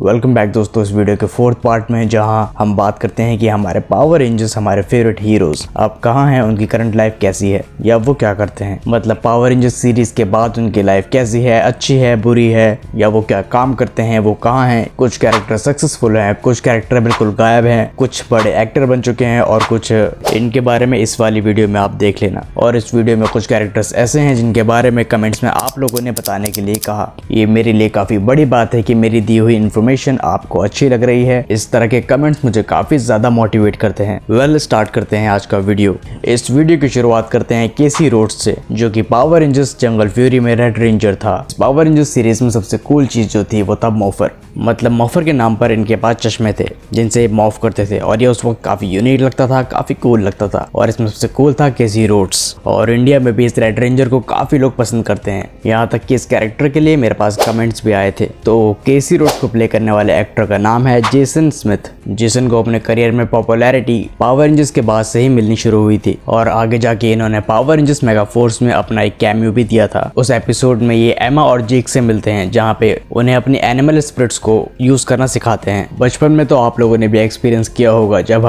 Welcome back दोस्तों इस video के फोर्थ पार्ट में, जहां हम बात करते हैं कि हमारे पावर रेंजर्स, हमारे फेवरेट हीरोज अब कहां हैं, उनकी करंट लाइफ कैसी है या वो क्या करते हैं। मतलब पावर रेंजर्स सीरीज के बाद उनकी लाइफ कैसी है, अच्छी है, बुरी है, या वो क्या काम करते हैं, वो कहां हैं। कुछ कैरेक्टर सक्सेसफुल हैं, कुछ कैरेक्टर बिल्कुल गायब हैं, कुछ बड़े एक्टर बन चुके हैं और कुछ इनके बारे में इस वाली वीडियो में आप देख लेना। और इस वीडियो में कुछ कैरेक्टर्स ऐसे हैं जिनके बारे में कमेंट्स में आप लोगों ने बताने के लिए कहा। ये मेरे लिए काफी बड़ी बात है कि मेरी दी हुई इन्फॉर्मेशन आपको अच्छी लग रही है। इस तरह के कमेंट्स मुझे काफी ज्यादा मोटिवेट करते हैं। स्टार्ट करते हैं आज का वीडियो। इस वीडियो की शुरुआत करते हैं केसी रोड्स से, जो कि पावर रेंजर्स जंगल फ्यूरी में रेड रेंजर था। पावर रेंजर्स सीरीज में सबसे कूल चीज जो थी वो था मॉफर। मतलब मॉफर के नाम पर इनके पास चश्मे थे जिनसे ये मॉफ करते थे, और ये उस वक्त काफी यूनिक लगता था, काफी कूल लगता था। और इसमें सबसे कूल था केसी रोड्स। और इंडिया में भी इस रेड रेंजर को काफी लोग पसंद करते हैं, यहाँ तक कि इस कैरेक्टर के लिए मेरे पास कमेंट्स भी आए थे। तो केसी रोड्स को प्ले करने वाले एक्टर का नाम है जेसन स्मिथ। जेसन को अपने करियर में पॉपुलैरिटी पावर रेंजर्स के बाद से ही मिलनी शुरू हुई थी, और आगे जाके इन्होंने पावर रेंजर्स मेगा फोर्स में अपना एक कैमियो भी दिया था। उस एपिसोड में ये एमा और जेक से मिलते हैं, जहाँ पे उन्हें अपनी एनिमल स्पिरिट्स को यूज करना सिखाते हैं। बचपन में तो आप लोगों ने भी एक्सपीरियंस किया होगा जब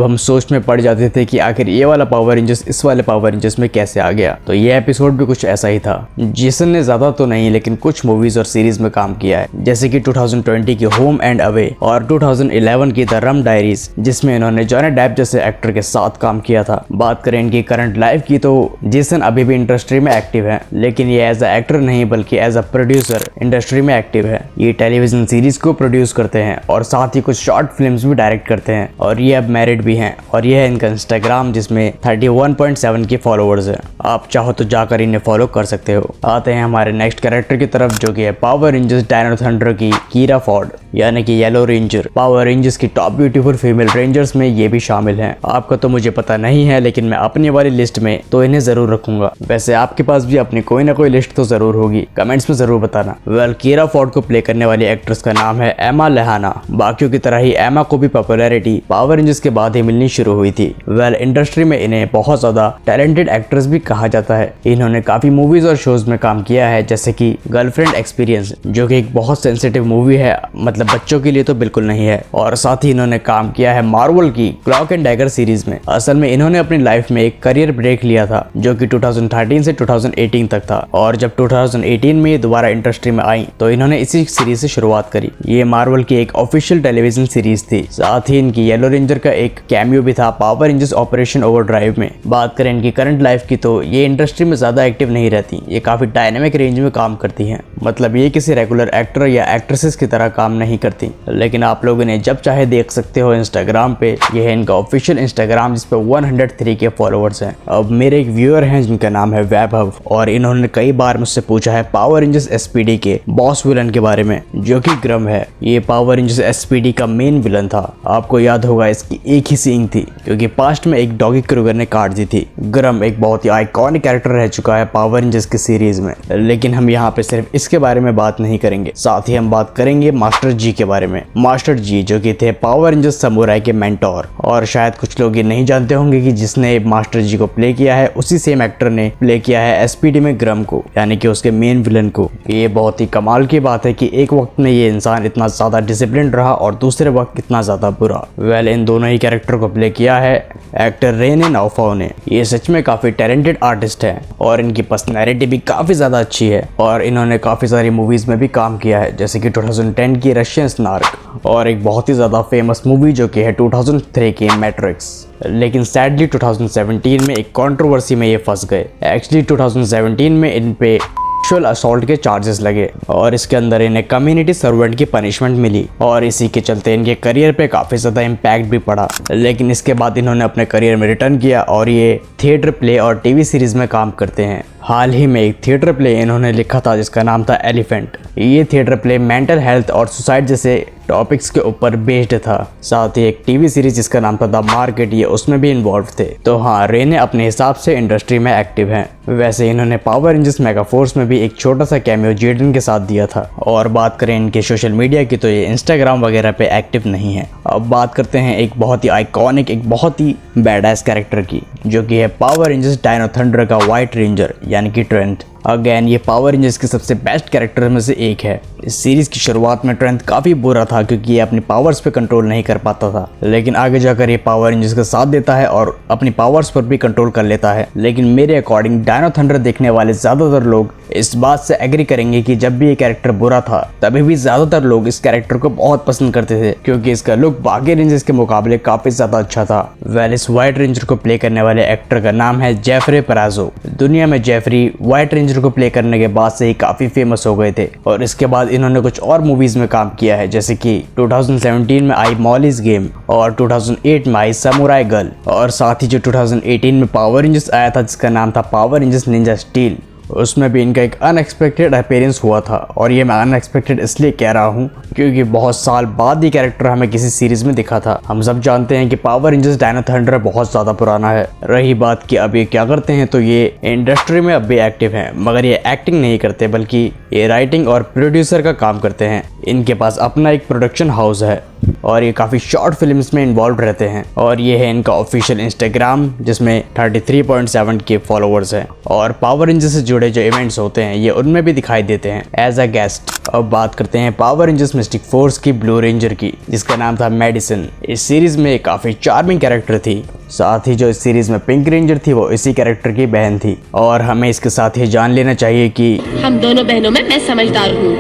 हम सोच में पड़ जाते थे कि आखिर ये वाला पावर रेंजर्स इस वाले पावर रेंजर्स में कैसे आ गया। तो ये एपिसोड भी कुछ ऐसा ही था। जेसन ने ज्यादा तो नहीं लेकिन कुछ मूवीज और सीरीज में काम किया है, जैसे कि 2020 की होम एंड अवे और 2011 की द रम डायरीज, जिसमें इन्होंने जॉनी डेप जैसे एक्टर के साथ काम किया था। बात करें इनकी करंट लाइफ की तो जेसन अभी भी इंडस्ट्री में एक्टिव है, लेकिन ये एज अ एक्टर नहीं बल्कि एज अ प्रोड्यूसर इंडस्ट्री में एक्टिव है। ये टेलीविजन सीरीज को प्रोड्यूस करते हैं और साथ ही कुछ शॉर्ट फिल्म्स भी डायरेक्ट करते हैं, और ये अब मैरिड भी हैं। और ये है इनका इंस्टाग्राम, जिसमें 31.7 के फॉलोअर्स हैं। आप चाहो तो जाकर इन्हें फॉलो कर सकते हो। आते हैं हमारे नेक्स्ट कैरेक्टर की तरफ, जो कि है पावर रेंजर्स डायनो थंडर की कीरा फॉर्ड, यानी कि येलो रेंजर। पावर रेंजर्स की टॉप ब्यूटीफुल फीमेल रेंजर्स में ये भी शामिल हैं। आपका तो मुझे पता नहीं है, लेकिन मैं अपनी वाली लिस्ट में तो इन्हें जरूर रखूंगा। वैसे आपके पास भी अपनी कोई ना कोई लिस्ट तो जरूर होगी, कमेंट्स में जरूर बताना। कीरा फॉर्ड को प्ले करने वाली एक्ट्रेस का नाम है एमा लेहाना। बाकियों की तरह ही एमा को भी पॉपुलैरिटी पावर रेंजर्स के बाद ही मिलनी शुरू हुई थी। इंडस्ट्री में इन्हें बहुत ज्यादा टैलेंटेड एक्ट्रेस भी कहा जाता है। इन्होंने काफी मूवीज और शोज में काम किया है, जैसे कि गर्लफ्रेंड एक्सपीरियंस, जो कि एक बहुत सेंसिटिव मूवी है, मतलब बच्चों के लिए तो बिल्कुल नहीं है। और साथ ही इन्होंने काम किया है मार्वल की क्लॉक एंड डैगर सीरीज में। असल में इन्होंने अपनी लाइफ में एक करियर ब्रेक लिया था, जो कि 2013 से 2018 तक था। और जब 2018 में ये दोबारा इंडस्ट्री में आई तो इन्होंने इसी सीरीज से शुरुआत करी। ये मार्वल की एक ऑफिशियल टेलीविजन सीरीज थी। साथ ही इनकी येलो रेंजर का एक कैमियो भी था पावर रेंजर्स ऑपरेशन ओवरड्राइव में। बात करें इनकी करंट लाइफ की तो ये इंडस्ट्री में ज्यादा एक्टिव नहीं रहती, ये काफी डायनेमिक रेंज में काम करती हैं। मतलब ये किसी रेगुलर एक्टर या एक्ट्रेसेस की तरह काम नहीं करती, लेकिन आप लोग इन्हें जब चाहे देख सकते हो इंस्टाग्राम पे। ये है इनका ऑफिशियल इंस्टाग्राम, जिस पे 103 के फॉलोअर्स हैं। अब मेरे एक व्यूअर हैं जिनका नाम है वैभव, और इन्होंने कई बार मुझसे पूछा है पावर रेंजर्स एसपीडी के बॉस विलन के बारे में, जो कि ग्रम है। ये पावर रेंजर्स एसपीडी का मेन विलन था। आपको याद होगा इसकी एक ही सींग थी, क्योंकि पास्ट में एक डॉगी क्रूगर ने काट दी थी। ग्रम एक बहुत ही आइकॉनिक कैरेक्टर रह चुका है पावर रेंजर्स की सीरीज में, लेकिन हम यहाँ पे सिर्फ इसके बारे में बात नहीं करेंगे। साथ ही हम बात करेंगे मास्टर जी के बारे में। मास्टर जी जो कि थे पावर रेंजर्स समुराई के मेंटोर, और शायद कुछ लोग ये नहीं जानते होंगे कि जिसने मास्टर जी को प्ले किया है उसी सेम एक्टर ने प्ले किया है एसपीडी में ग्रम को, यानी कि उसके मेन विलन को। ये बहुत ही कमाल की बात है कि एक वक्त में ये इंसान इतना ज्यादा डिसिप्लिन रहा और दूसरे वक्त इतना ज्यादा बुरा। इन दोनों ही कैरेक्टर को प्ले किया है एक्टर रेने नाउफाओ ने। ये सच में काफी टैलेंटेड आर्टिस्ट है, और इनकी पर्सनैलिटी भी काफी ज्यादा अच्छी है। और इन्होंने काफी सारी मूवीज में भी काम किया है, जैसे कि 2010 की रशियन स्नार्क, और एक बहुत ही ज्यादा फेमस मूवी जो कि है 2003 की मैट्रिक्स। लेकिन सैडली 2017 में एक कंट्रोवर्सी में ये फंस गए। एक्चुअली 2017 में इन पे सेक्सुअल असॉल्ट के चार्जेस लगे, और इसके अंदर इन्हें कम्युनिटी सर्वेंट की पनिशमेंट मिली, और इसी के चलते इनके करियर पे काफी ज्यादा इम्पैक्ट भी पड़ा। लेकिन इसके बाद इन्होंने अपने करियर में रिटर्न किया, और ये थिएटर प्ले और टीवी सीरीज में काम करते हैं। हाल ही में एक थिएटर प्ले इन्होंने लिखा था जिसका नाम था एलिफेंट। ये थिएटर प्ले मेंटल हेल्थ और सुसाइड जैसे टॉपिक्स के ऊपर बेस्ड था। साथ ही एक टीवी सीरीज जिसका नाम था द मार्केट, ये उसमें भी इन्वॉल्व थे। तो हाँ, रेने अपने हिसाब से इंडस्ट्री में एक्टिव हैं। वैसे इन्होंने पावर रेंजर्स मेगा फोर्स में भी एक छोटा सा कैमियो जेडन के साथ दिया था। और बात करें इनके सोशल मीडिया की तो ये इंस्टाग्राम वगैरह पे एक्टिव नहीं है। अब बात करते हैं एक बहुत ही आइकॉनिक, एक बहुत ही बैडएस कैरेक्टर की, जो कि है पावर रेंजर्स डायनो थंडर का व्हाइट रेंजर, यानी कि ट्रेंट। अगेन ये पावर रेंजर्स के सबसे बेस्ट कैरेक्टर में से एक है। इस सीरीज की शुरुआत में ट्रेंथ काफी बुरा था क्योंकि ये अपनी पावर्स पे कंट्रोल नहीं कर पाता था, लेकिन आगे जाकर ये पावर रेंजर्स का साथ देता है और अपनी पावर्स पर भी कंट्रोल कर लेता है। लेकिन मेरे अकॉर्डिंग डायनो थंडर देखने वाले ज्यादातर लोग इस बात से एग्री करेंगे कि जब भी ये कैरेक्टर बुरा था तभी भी ज्यादातर लोग इस कैरेक्टर को बहुत पसंद करते थे क्योंकि इसका लुक बाकी रेंजर्स के मुकाबले काफी ज्यादा अच्छा था। वेल, इस व्हाइट रेंजर को प्ले करने वाले एक्टर का नाम है जेफरे पराजो। दुनिया में जेफरी व्हाइट रेंजर को प्ले करने के बाद से ही काफी फेमस हो गए थे और इसके बाद इन्होंने कुछ और मूवीज में काम किया है, जैसे कि 2017 में आई मॉलीज गेम और 2008 में आई समुराई गर्ल, और साथ ही जो 2018 में पावर रेंजर्स आया था जिसका नाम था पावर रेंजर्स निंजा स्टील, उसमें भी इनका एक अनएक्सपेक्टेड अपीयरेंस हुआ था। और ये मैं अनएक्सपेक्टेड इसलिए कह रहा हूँ क्योंकि बहुत साल बाद ये कैरेक्टर हमें किसी सीरीज में दिखा था। हम सब जानते हैं कि पावर रेंजर्स डायनो थंडर बहुत ज्यादा पुराना है। रही बात कि अब ये क्या करते हैं, तो ये इंडस्ट्री में अब भी एक्टिव हैं, मगर ये एक्टिंग नहीं करते बल्कि ये राइटिंग और प्रोड्यूसर का काम करते हैं। इनके पास अपना एक प्रोडक्शन हाउस है और ये काफ़ी शॉर्ट फिल्म्स में इन्वॉल्व रहते हैं। और ये है इनका ऑफिशियल इंस्टाग्राम जिसमें 33.7 के फॉलोअर्स हैं और पावर रेंजर्स से जुड़े जो इवेंट्स होते हैं ये उनमें भी दिखाई देते हैं एज अ गेस्ट। अब बात करते हैं पावर रेंजर्स मिस्टिक फोर्स की ब्लू रेंजर की जिसका नाम था मेडिसिन। इस सीरीज में काफ़ी चार्मिंग कैरेक्टर थी। साथ ही जो इस सीरीज में पिंक रेंजर थी वो इसी कैरेक्टर की बहन थी। और हमें इसके साथ ही जान लेना चाहिए कि हम दोनों बहनों में मैं समझदार हूँ।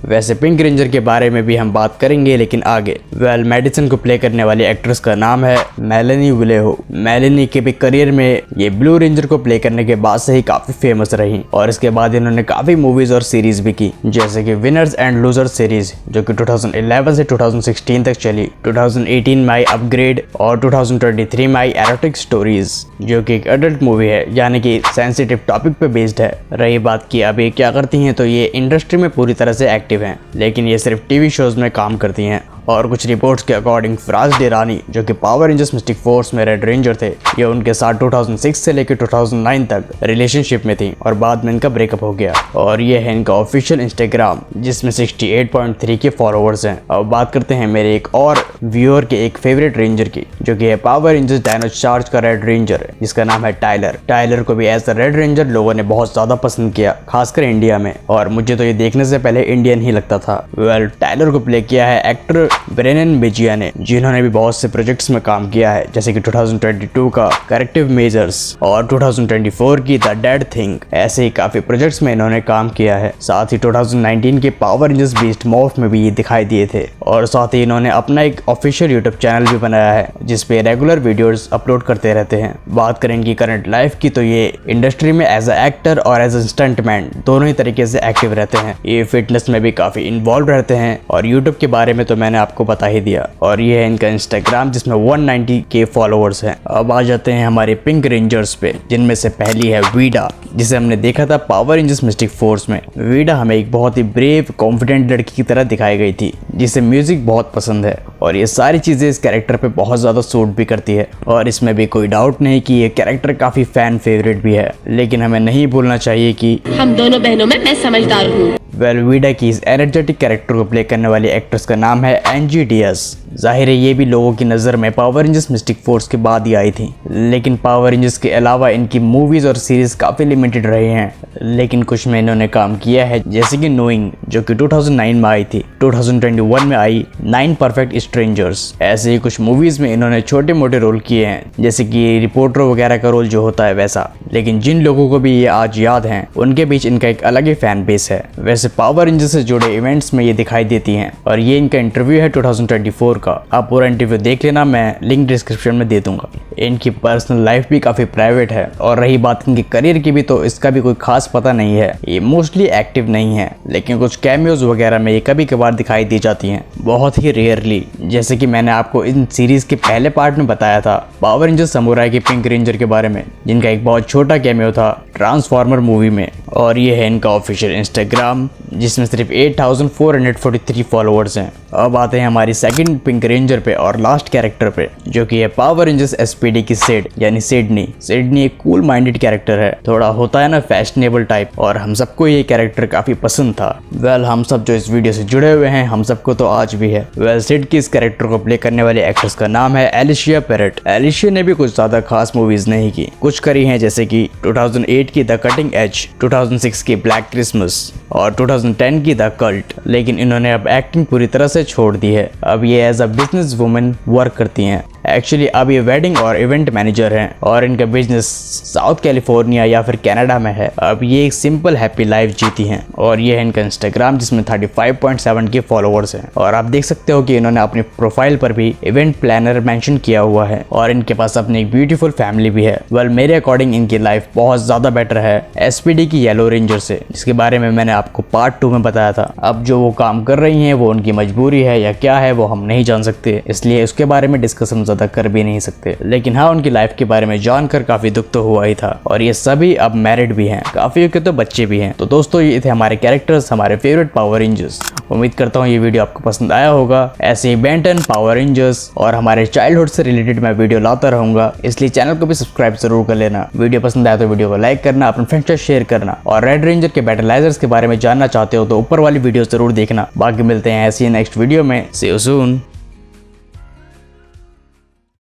वैसे पिंक रेंजर के बारे में भी हम बात करेंगे, लेकिन आगे। वेल, मेडिसिन को प्ले करने वाली एक्ट्रेस का नाम है मेलेनी विलेहो। मेलेनी के भी करियर में ये ब्लू रेंजर को प्ले करने के बाद से ही काफी फेमस रही और इसके बाद इन्होंने काफी मूवीज और सीरीज भी की, जैसे कि विनर्स एंड लूजर्स सीरीज जो कि 2011 से 2016 तक चली। 2018 में आई अपग्रेड और 2023 में आई एरोटिक स्टोरीज जो कि एक एडल्ट मूवी है, यानी कि सेंसिटिव टॉपिक पे बेस्ड है। रही बात की अब ये क्या करती हैं, तो ये इंडस्ट्री में पूरी तरह से एक्टिव हैं, लेकिन ये सिर्फ टीवी शोज में काम करती हैं। और कुछ रिपोर्ट्स के अकॉर्डिंग फराज डेरानी जो कि पावर रेंजर्स मिस्टिक फोर्स में रेड रेंजर थे, ये उनके साथ 2006 से लेकर 2009 तक रिलेशनशिप में थी और बाद में इनका ब्रेकअप हो गया। और ये है इनका ऑफिशियल इंस्टाग्राम जिसमें 68.3 के फॉलोअर्स हैं। अब बात करते हैं मेरे एक और व्यूअर के एक फेवरेट रेंजर की जो कि है पावर रेंजर्स डायनो चार्ज का रेड रेंजर जिसका नाम है टाइलर। टाइलर को भी एज अ रेड रेंजर लोगों ने बहुत ज्यादा पसंद किया, खासकर इंडिया में, और मुझे तो ये देखने से पहले इंडियन ही लगता था। वेल, टाइलर को प्ले किया है एक्टर ब्रेनन बेजिया ने, जिन्होंने भी बहुत से प्रोजेक्ट्स में काम किया है, जैसे कि 2022 का करेक्टिव मेजर्स और 2024 की द डेड थिंग। ऐसे ही काफी प्रोजेक्ट्स में इन्होंने काम किया है। साथ ही 2019 के पावर रेंजर्स बीस्ट मॉर्फ में भी ये दिखाई दिए थे। और साथ ही इन्होंने अपना एक ऑफिशियल यूट्यूब चैनल भी बनाया है जिसपे रेगुलर वीडियोस अपलोड करते रहते हैं। बात करें इनकी करंट लाइफ की, तो ये इंडस्ट्री में एज अ एक्टर और एज अ स्टंटमैन दोनों ही तरीके से एक्टिव रहते हैं। ये फिटनेस में भी काफी इन्वॉल्व रहते हैं और यूट्यूब के बारे में तो मैंने आपको बता ही दिया। और ये है इनका इंस्टाग्राम जिसमें 190 के फॉलोअर्स हैं। अब आ जाते हैं हमारे पिंक रेंजर्स पे, जिनमें से पहली है वीडा, जिसे हमने देखा था पावर रेंजर्स मिस्टिक फोर्स में। वीडा हमें एक बहुत ही ब्रेव कॉन्फिडेंट लड़की की तरह दिखाई गई थी जिसे म्यूजिक बहुत पसंद है और ये सारी चीजें इस कैरेक्टर पे बहुत ज्यादा सूट भी करती है। और इसमें भी कोई डाउट नहीं कि ये कैरेक्टर काफी फैन फेवरेट भी है, लेकिन हमें नहीं भूलना चाहिए कि हम दोनों बहनों में मैं समझदार हूँ। वेल, वीडा की इस एनर्जेटिक कैरेक्टर को प्ले करने वाली एक्ट्रेस का नाम है एंजी डियास। जाहिर है ये भी लोगों की नज़र में पावर रेंजर्स मिस्टिक फोर्स के बाद ही आई थी, लेकिन पावर रेंजर्स के अलावा इनकी मूवीज और सीरीज काफ़ी लिमिटेड रहे हैं, लेकिन कुछ में इन्होंने काम किया है, जैसे कि नोइंग जो कि 2009 में आई थी, 2021 में आई 9 परफेक्ट स्ट्रेंजर्स। ऐसे ही कुछ मूवीज में इन्होंने छोटे मोटे रोल किए हैं, जैसे कि रिपोर्टर वगैरह का रोल जो होता है वैसा। लेकिन जिन लोगों को भी ये आज याद हैं उनके बीच इनका एक अलग ही फैन बेस है। वैसे पावर रेंजर्स से जुड़े इवेंट्स में ये दिखाई देती हैं और ये इनका इंटरव्यू है 2024 का। आप पूरा इंटरव्यू देख लेना, मैं लिंक डिस्क्रिप्शन में दे दूंगा। इनकी पर्सनल लाइफ भी काफी प्राइवेट है और रही बात इनके करियर की भी, तो इसका भी कोई खास पता नहीं है। ये मोस्टली एक्टिव नहीं है, लेकिन कुछ कैमियोज वगैरह में ये कभी कभार दिखाई दी जाती हैं, बहुत ही रेयरली। जैसे कि मैंने आपको इन सीरीज के पहले पार्ट में बताया था पावर रेंजर समुराई के पिंक रेंजर के बारे में, जिनका एक बहुत छोटा कैमियो था ट्रांसफॉर्मर मूवी में। और ये है इनका ऑफिशियल इंस्टाग्राम जिसमें सिर्फ 8443 फॉलोअर्स हैं। अब आते हैं हमारी सेकंड पिंक रेंजर पे और लास्ट कैरेक्टर पे, जो कि है पावर रेंजर्स एसपीडी की सिड यानी सिडनी। सिडनी एक कूल माइंडेड कैरेक्टर है, थोड़ा होता है ना फैशनेबल टाइप, और हम सबको ये कैरेक्टर काफी पसंद था। वेल, हम सब जो इस वीडियो से जुड़े हुए हैं हम सबको तो आज भी है। वेल, सिड की इस कैरेक्टर को प्ले करने वाले एक्ट्रेस का नाम है एलिशिया पेरेट। एलिशिया ने भी कुछ ज्यादा खास मूवीज नहीं की, कुछ करी हैं जैसे कि 2008 2008 की द कटिंग एज, 2006 की ब्लैक क्रिसमस और 2010 की द कल्ट। लेकिन इन्होंने अब एक्टिंग पूरी तरह से छोड़ दी है। अब ये as a business woman work करती हैं। एक्चुअली अब ये वेडिंग और इवेंट मैनेजर हैं और इनका बिजनेस साउथ कैलिफोर्निया या फिर कनाडा में है। अब ये एक सिंपल हैप्पी लाइफ जीती हैं और ये है इनका इंस्टाग्राम जिसमें 35.7 के फॉलोअर्स हैं। और आप देख सकते हो कि इन्होंने अपनी प्रोफाइल पर भी इवेंट प्लानर मेंशन किया हुआ है और इनके पास अपनी एक ब्यूटीफुल फैमिली भी है। वेल मेरे अकॉर्डिंग इनकी लाइफ बहुत ज्यादा बेटर है SPD की येलो रेंजर से, जिसके बारे में मैंने आपको पार्ट 2 में बताया था। अब जो वो काम कर रही हैं वो उनकी मजबूरी है या क्या है वो हम नहीं जान सकते, इसलिए उसके बारे में डिस्कस हम ज्यादा कर भी नहीं सकते। लेकिन हाँ, उनकी लाइफ के बारे में जानकर काफी दुख तो हुआ ही था। और ये सभी अब मैरिड भी हैं, काफी के तो बच्चे भी हैं। तो दोस्तों ये थे हमारे कैरेक्टर्स, हमारे फेवरेट पावर रेंजर्स। उम्मीद करता हूँ ये वीडियो आपको पसंद आया होगा। ऐसे ही बेन 10 पावर रेंजर्स और हमारे चाइल्डहुड से रिलेटेड मैं वीडियो लाता रहूंगा, इसलिए चैनल को भी सब्सक्राइब जरूर कर लेना। वीडियो पसंद आया तो वीडियो को लाइक करना, अपने फ्रेंड्स से शेयर करना और रेड रेंजर के बैटलाइजर्स के बारे में जानना चाहते हो तो ऊपर वाली वीडियो जरूर देखना। बाकी मिलते हैं ऐसी नेक्स्ट वीडियो में। सी यू सून।